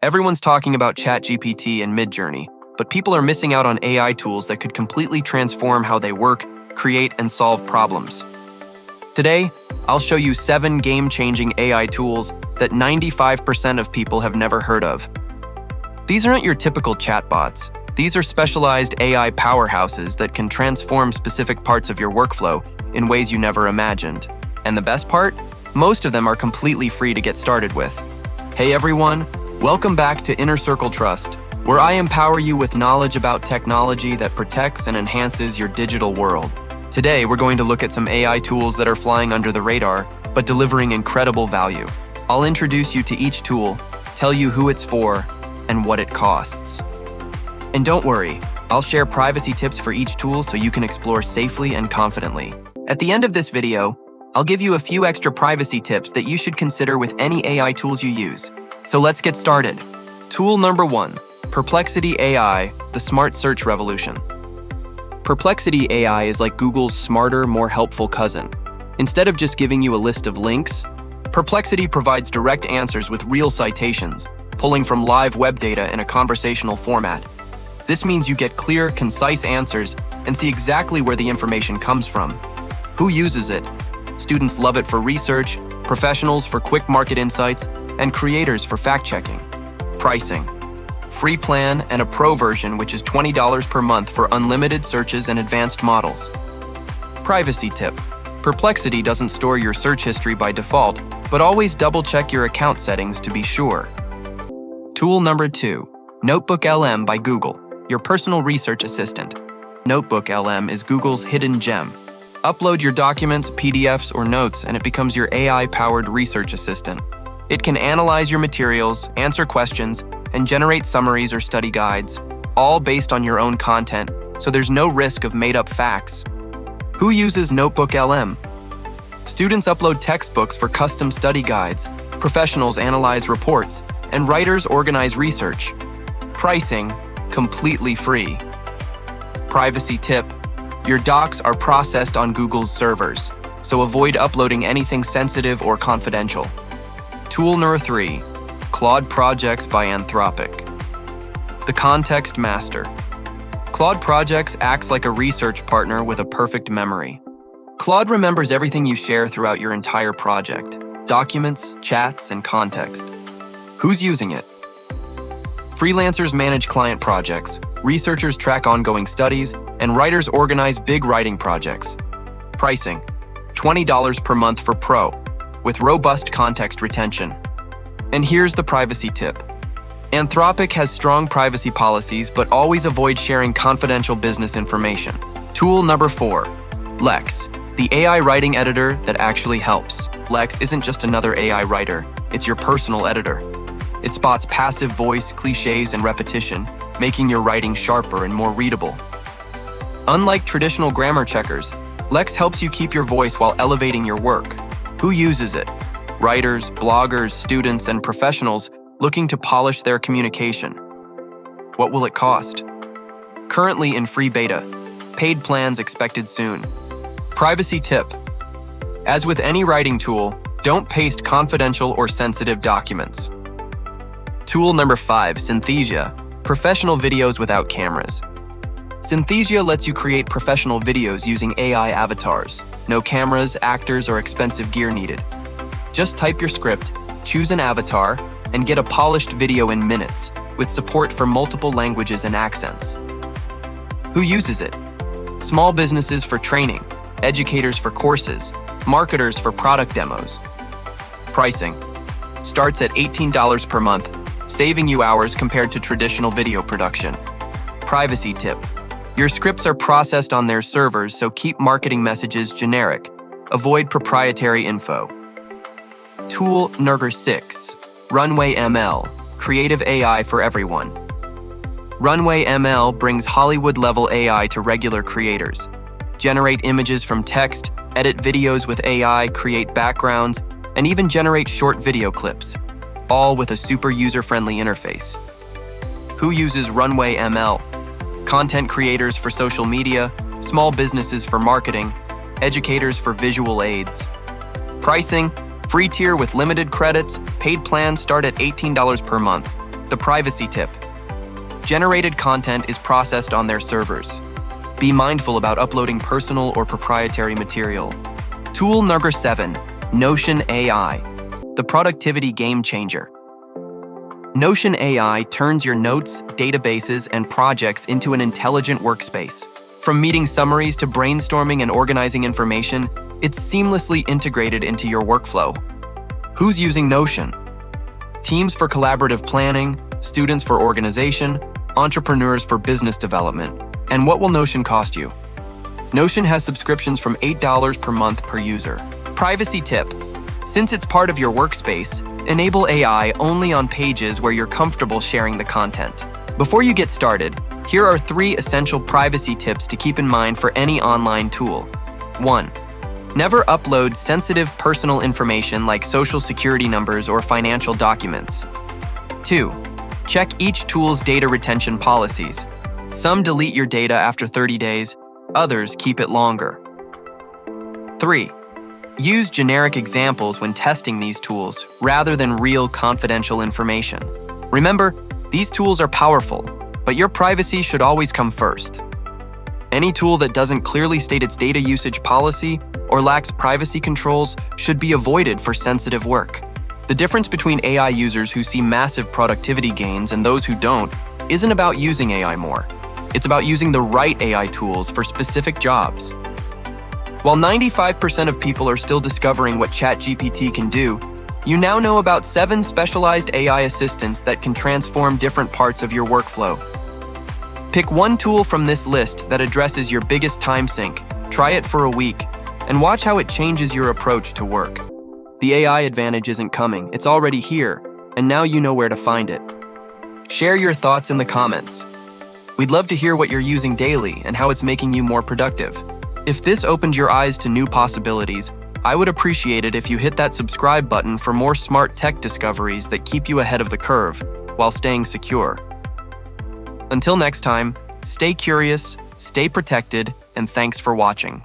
Everyone's talking about ChatGPT and Midjourney, but people are missing out on AI tools that could completely transform how they work, create, and solve problems. Today, I'll show you 7 game-changing AI tools that 95% of people have never heard of. These aren't your typical chatbots. These are specialized AI powerhouses that can transform specific parts of your workflow in ways you never imagined. And the best part? Most of them are completely free to get started with. Hey everyone, welcome back to Inner Circle Trust, where I empower you with knowledge about technology that protects and enhances your digital world. Today, we're going to look at some AI tools that are flying under the radar, but delivering incredible value. I'll introduce you to each tool, tell you who it's for, and what it costs. And don't worry, I'll share privacy tips for each tool so you can explore safely and confidently. At the end of this video, I'll give you a few extra privacy tips that you should consider with any AI tools you use. So let's get started. Tool number 1, Perplexity AI, the smart search revolution. Perplexity AI is like Google's smarter, more helpful cousin. Instead of just giving you a list of links, Perplexity provides direct answers with real citations, pulling from live web data in a conversational format. This means you get clear, concise answers and see exactly where the information comes from. Who uses it? Students love it for research, professionals for quick market insights, and creators for fact-checking. Pricing. Free plan and a pro version, which is $20 per month for unlimited searches and advanced models. Privacy tip. Perplexity doesn't store your search history by default, but always double-check your account settings to be sure. Tool number 2, Notebook LM by Google, your personal research assistant. Notebook LM is Google's hidden gem. Upload your documents, PDFs, or notes, and it becomes your AI-powered research assistant. It can analyze your materials, answer questions, and generate summaries or study guides, all based on your own content, so there's no risk of made-up facts. Who uses Notebook LM? Students upload textbooks for custom study guides, professionals analyze reports, and writers organize research. Pricing, completely free. Privacy tip, your docs are processed on Google's servers, so avoid uploading anything sensitive or confidential. Tool number 3, Claude Projects by Anthropic. The Context Master. Claude Projects acts like a research partner with a perfect memory. Claude remembers everything you share throughout your entire project, documents, chats, and context. Who's using it? Freelancers manage client projects, researchers track ongoing studies, and writers organize big writing projects. Pricing, $20 per month for Pro, with robust context retention. And here's the privacy tip. Anthropic has strong privacy policies, but always avoid sharing confidential business information. Tool number 4, Lex, the AI writing editor that actually helps. Lex isn't just another AI writer, it's your personal editor. It spots passive voice, cliches, and repetition, making your writing sharper and more readable. Unlike traditional grammar checkers, Lex helps you keep your voice while elevating your work. Who uses it? Writers, bloggers, students, and professionals looking to polish their communication. What will it cost? Currently in free beta. Paid plans expected soon. Privacy tip. As with any writing tool, don't paste confidential or sensitive documents. Tool number 5, Synthesia, professional videos without cameras. Synthesia lets you create professional videos using AI avatars. No cameras, actors, or expensive gear needed. Just type your script, choose an avatar, and get a polished video in minutes, with support for multiple languages and accents. Who uses it? Small businesses for training, educators for courses, marketers for product demos. Pricing starts at $18 per month, saving you hours compared to traditional video production. Privacy tip. Your scripts are processed on their servers, so keep marketing messages generic. Avoid proprietary info. Tool number 6, Runway ML, creative AI for everyone. Runway ML brings Hollywood-level AI to regular creators. Generate images from text, edit videos with AI, create backgrounds, and even generate short video clips, all with a super user-friendly interface. Who uses Runway ML? Content creators for social media, small businesses for marketing, educators for visual aids. Pricing, free tier with limited credits, paid plans start at $18 per month. The privacy tip. Generated content is processed on their servers. Be mindful about uploading personal or proprietary material. Tool number 7, Notion AI, the productivity game changer. Notion AI turns your notes, databases, and projects into an intelligent workspace. From meeting summaries to brainstorming and organizing information, it's seamlessly integrated into your workflow. Who's using Notion? Teams for collaborative planning, students for organization, entrepreneurs for business development. And what will Notion cost you? Notion has subscriptions from $8 per month per user. Privacy tip. Since it's part of your workspace, enable AI only on pages where you're comfortable sharing the content. Before you get started, here are 3 essential privacy tips to keep in mind for any online tool. 1. Never upload sensitive personal information like social security numbers or financial documents. 2. Check each tool's data retention policies. Some delete your data after 30 days, others keep it longer. 3. Use generic examples when testing these tools rather than real confidential information. Remember, these tools are powerful, but your privacy should always come first. Any tool that doesn't clearly state its data usage policy or lacks privacy controls should be avoided for sensitive work. The difference between AI users who see massive productivity gains and those who don't isn't about using AI more. It's about using the right AI tools for specific jobs. While 95% of people are still discovering what ChatGPT can do, you now know about 7 specialized AI assistants that can transform different parts of your workflow. Pick one tool from this list that addresses your biggest time sink, try it for a week, and watch how it changes your approach to work. The AI advantage isn't coming, it's already here, and now you know where to find it. Share your thoughts in the comments. We'd love to hear what you're using daily and how it's making you more productive. If this opened your eyes to new possibilities, I would appreciate it if you hit that subscribe button for more smart tech discoveries that keep you ahead of the curve while staying secure. Until next time, stay curious, stay protected, and thanks for watching.